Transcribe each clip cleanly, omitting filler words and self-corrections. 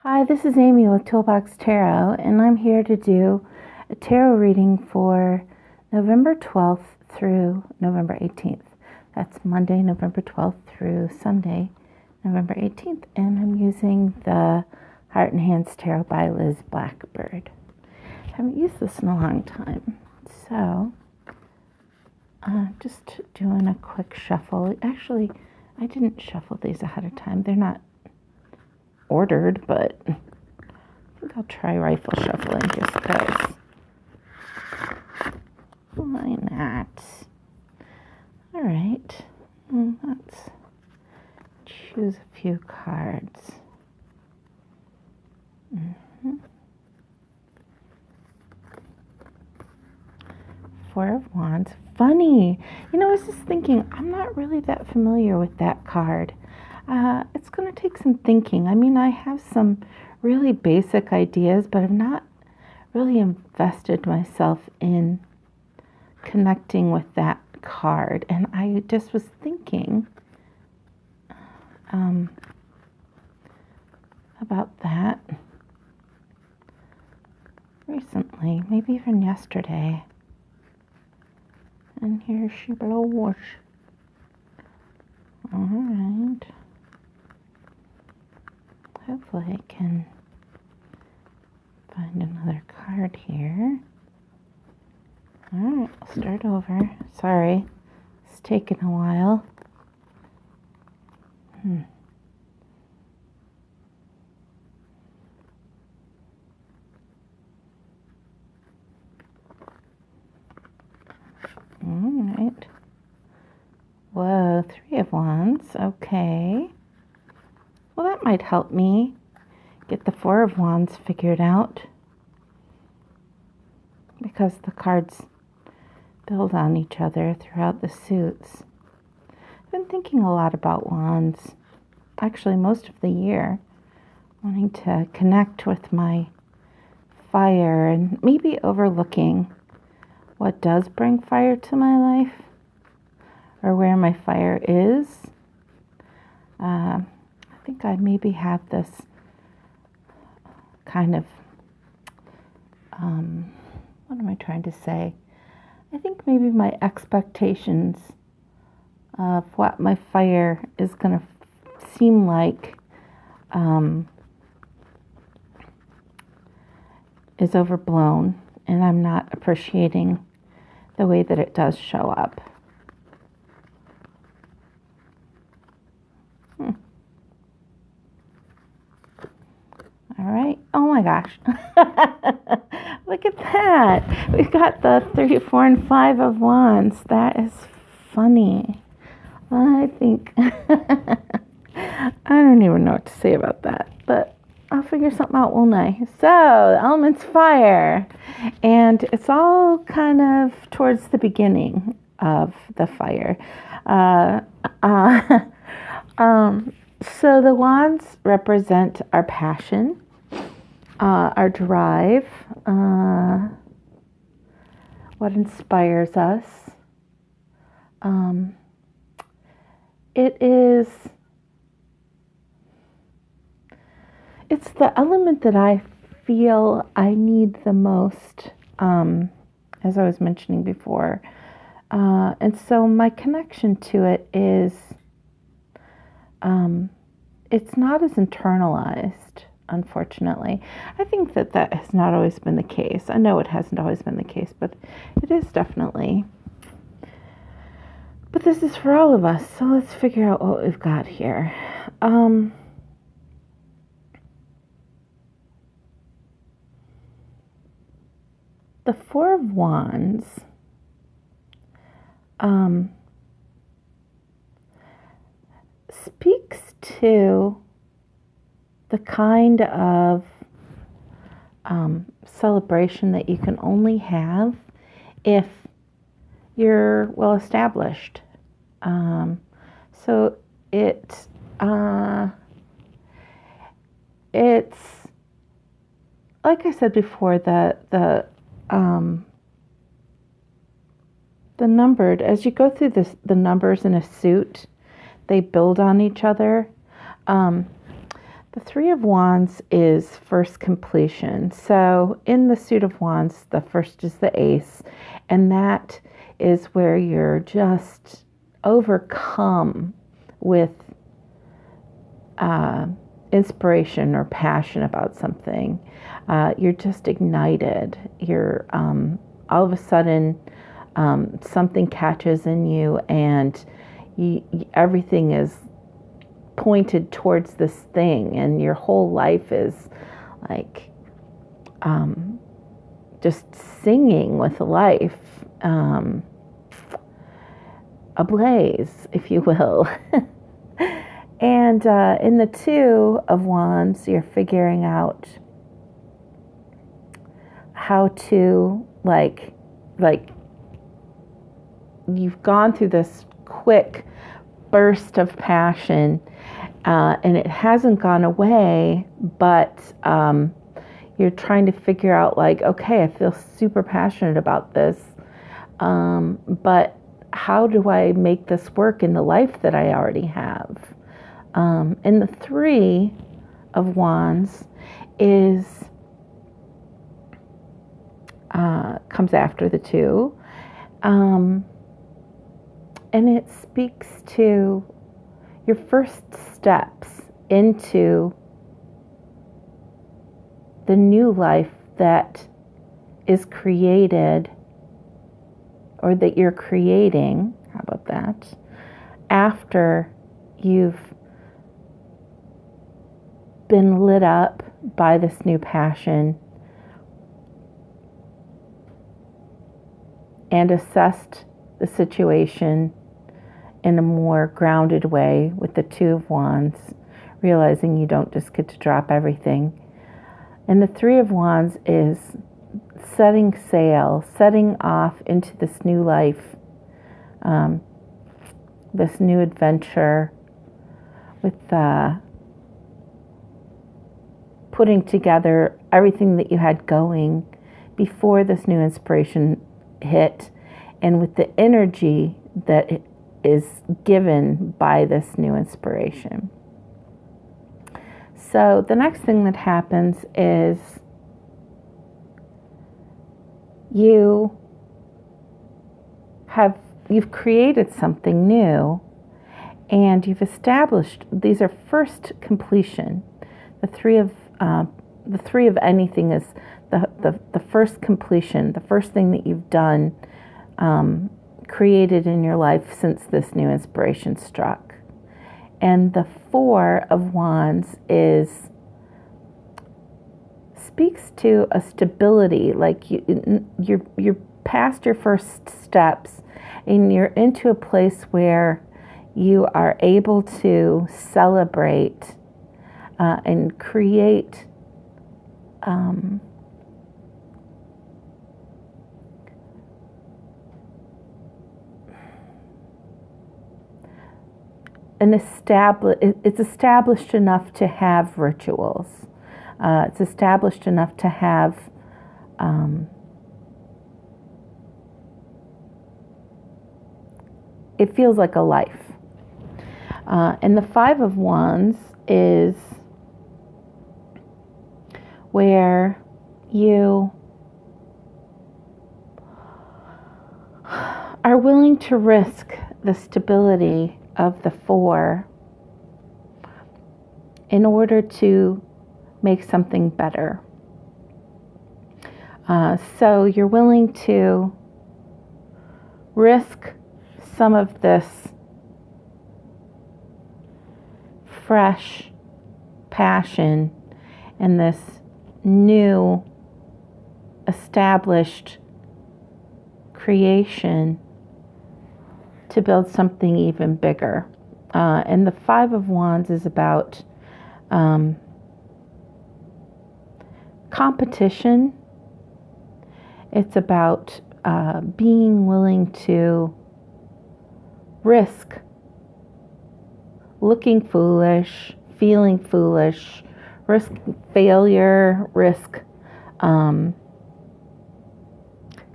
Hi, this is Amy with Toolbox Tarot, and I'm here to do a tarot reading for November 12th through November 18th. That's Monday, November 12th through Sunday, November 18th, and I'm using the Heart and Hands Tarot by Liz Blackbird. I haven't used this in a long time, so just doing a quick shuffle. Actually, I didn't shuffle these ahead of time. They're not ordered, but I think I'll try rifle shuffling just because. Why not? All right, let's choose a few cards. Four of Wands. Funny. I was just thinking, I'm not really that familiar with that card. It's going to take some thinking. I have some really basic ideas, but I've not really invested myself in connecting with that card. And I just was thinking about that recently, maybe even yesterday. And here she blows. All right. Hopefully I can find another card here. All right, I'll start over. Sorry, it's taken a while. All right. Whoa, Three of Wands. Okay. Well, that might help me get the Four of Wands figured out, because the cards build on each other throughout the suits. I've been thinking a lot about wands, actually most of the year, wanting to connect with my fire and maybe overlooking what does bring fire to my life or where my fire is. I think I maybe have this kind of, what am I trying to say? I think maybe my expectations of what my fire is going to seem like is overblown, and I'm not appreciating the way that it does show up. All right. Oh my gosh. Look at that. We've got the 3, 4, and 5 of Wands. That is funny. I think, I don't even know what to say about that, but I'll figure something out, won't I? So, the element's fire. And it's all kind of towards the beginning of the fire. So the wands represent our passion, our drive, what inspires us. It's the element that I feel I need the most, as I was mentioning before. And so my connection to it is, it's not as internalized, unfortunately. I think that has not always been the case. I know it hasn't always been the case, but it is definitely. But this is for all of us, so let's figure out what we've got here. The Four of Wands speaks to the kind of celebration that you can only have if you're well established. So it's like I said before, the numbered, as you go through the numbers in a suit, they build on each other. The Three of Wands is first completion. So in the suit of wands, the first is the ace, and that is where you're just overcome with inspiration or passion about something. You're just ignited. You're all of a sudden something catches in you, and everything is pointed towards this thing, and your whole life is like just singing with life, ablaze, if you will. And in the Two of Wands, you're figuring out how to like you've gone through this quick burst of passion, and it hasn't gone away, but you're trying to figure out like, okay, I feel super passionate about this, but how do I make this work in the life that I already have? And the Three of Wands is comes after the Two, and it speaks to your first steps into the new life that is created, or that you're creating, how about that, after you've been lit up by this new passion and assessed the situation in a more grounded way with the Two of Wands, realizing you don't just get to drop everything. And the Three of Wands is setting sail, setting off into this new life, this new adventure, with putting together everything that you had going before this new inspiration hit, and with the energy that is given by this new inspiration. So the next thing that happens is you've created something new, and you've established, these are first completion. The three of anything is the first completion, the first thing that you've done, created in your life since this new inspiration struck. And the Four of Wands speaks to a stability, like you're past your first steps, and you're into a place where you are able to celebrate and create it's established enough to have rituals. It's established enough to have it feels like a life. And the Five of Wands is where you are willing to risk the stability of the Four in order to make something better. So you're willing to risk some of this fresh passion and this new established creation to build something even bigger. And the Five of Wands is about competition. It's about being willing to risk looking foolish, feeling foolish, risk failure, risk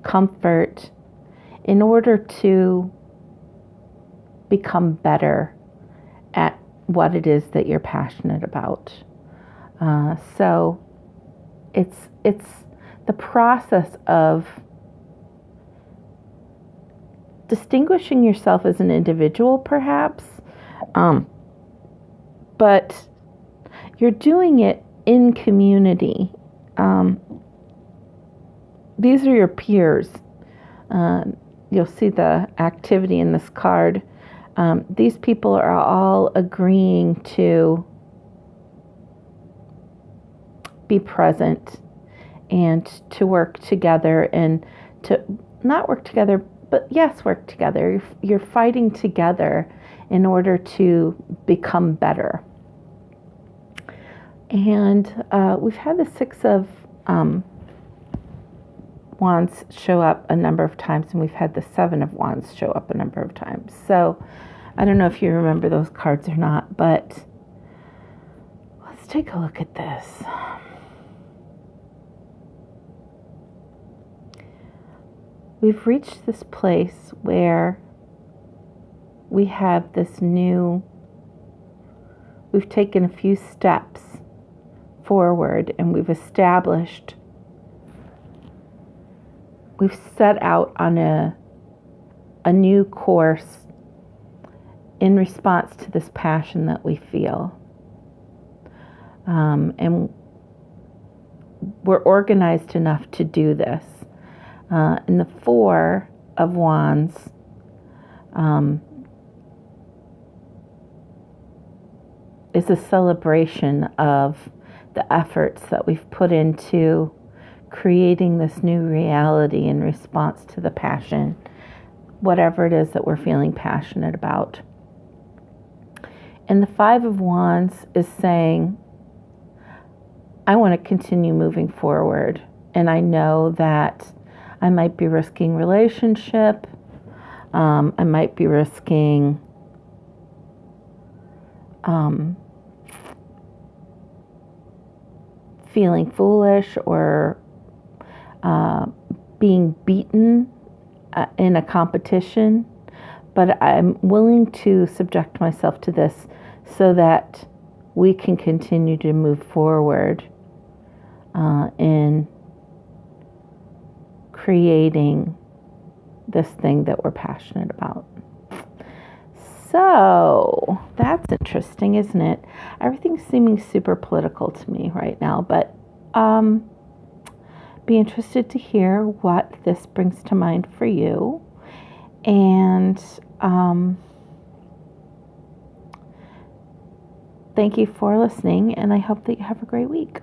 comfort in order to become better at what it is that you're passionate about. So it's the process of distinguishing yourself as an individual, perhaps, but you're doing it in community. These are your peers. You'll see the activity in this card. These people are all agreeing to be present and to work together, and to not work together, but yes, work together. You're fighting together in order to become better. And we've had the Six of Wands show up a number of times, and we've had the Seven of Wands show up a number of times. So I don't know if you remember those cards or not, but let's take a look at this. We've reached this place where we have this we've taken a few steps forward, and we've set out on a new course in response to this passion that we feel. And we're organized enough to do this. And the Four of Wands is a celebration of the efforts that we've put into creating this new reality in response to the passion, whatever it is that we're feeling passionate about. And the Five of Wands is saying, I want to continue moving forward, and I know that I might be risking relationship. I might be risking feeling foolish or being beaten in a competition, but I'm willing to subject myself to this so that we can continue to move forward in creating this thing that we're passionate about. So that's interesting, isn't it? Everything's seeming super political to me right now, but be interested to hear what this brings to mind for you. And thank you for listening, and I hope that you have a great week.